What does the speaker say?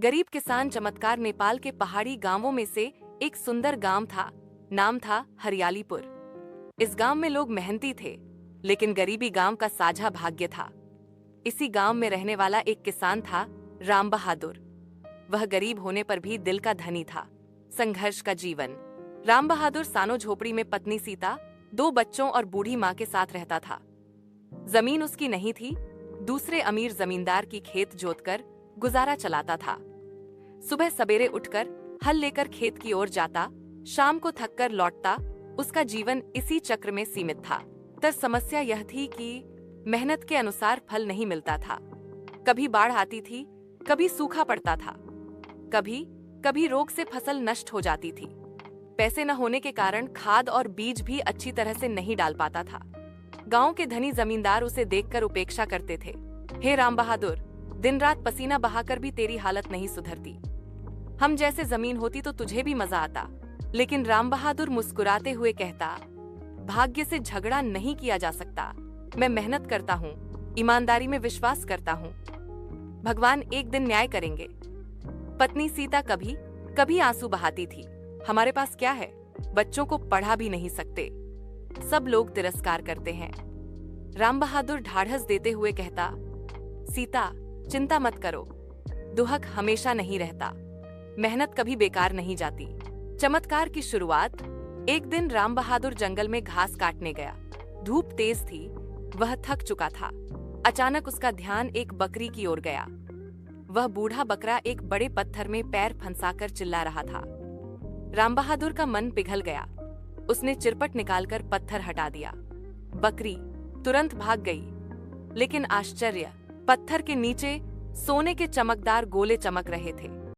गरीब किसान चमत्कार नेपाल के पहाड़ी गांवों में से एक सुंदर गांव था। नाम था हरियालीपुर। इस गांव में लोग मेहनती थे, लेकिन गरीबी गांव का साझा भाग्य था। इसी गांव में रहने वाला एक किसान था, राम बहादुर। वह गरीब होने पर भी दिल का धनी था। संघर्ष का जीवन। राम बहादुर सानो झोपड़ी में पत्नी सीता, 2 बच्चों और बूढ़ी माँ के साथ रहता था। जमीन उसकी नहीं थी, दूसरे अमीर जमींदार की खेत जोतकर गुजारा चलाता था। सुबह सवेरे उठकर हल लेकर खेत की ओर जाता, शाम को थककर लौटता। उसका जीवन इसी चक्र में सीमित था। तर समस्या यह थी कि मेहनत के अनुसार फल नहीं मिलता था। कभी बाढ़ आती थी, कभी सूखा पड़ता था, कभी कभी रोग से फसल नष्ट हो जाती थी। पैसे न होने के कारण खाद और बीज भी अच्छी तरह से नहीं डाल पाता था। गांव के धनी जमींदार उसे देखकर उपेक्षा करते थे। हे राम बहादुर, दिन रात पसीना बहाकर भी तेरी हालत नहीं सुधरती। हम जैसे जमीन होती तो तुझे भी मजा आता। लेकिन राम बहादुर मुस्कुराते हुए कहता, भाग्य से झगड़ा नहीं किया जा सकता। मैं मेहनत करता हूँ, ईमानदारी में विश्वास करता हूँ। भगवान एक दिन न्याय करेंगे। पत्नी सीता कभी कभी आंसू बहाती थी। हमारे पास क्या है, बच्चों को पढ़ा भी नहीं सकते, सब लोग तिरस्कार करते हैं। राम बहादुर ढाढ़स देते हुए कहता, सीता चिंता मत करो, दुहक हमेशा नहीं रहता, मेहनत कभी बेकार नहीं जाती। चमत्कार की शुरुआत। एक दिन राम बहादुर जंगल में घास काटने गया। धूप तेज थी, वह थक चुका था। अचानक उसका ध्यान एक बकरी की ओर गया। वह बूढ़ा बकरा एक बड़े पत्थर में पैर फंसाकर चिल्ला रहा था। राम बहादुर का मन पिघल गया। उसने चिरपट निकालकर पत्थर हटा दिया। बकरी तुरंत भाग गई। लेकिन आश्चर्य, पत्थर के नीचे सोने के चमकदार गोले चमक रहे थे।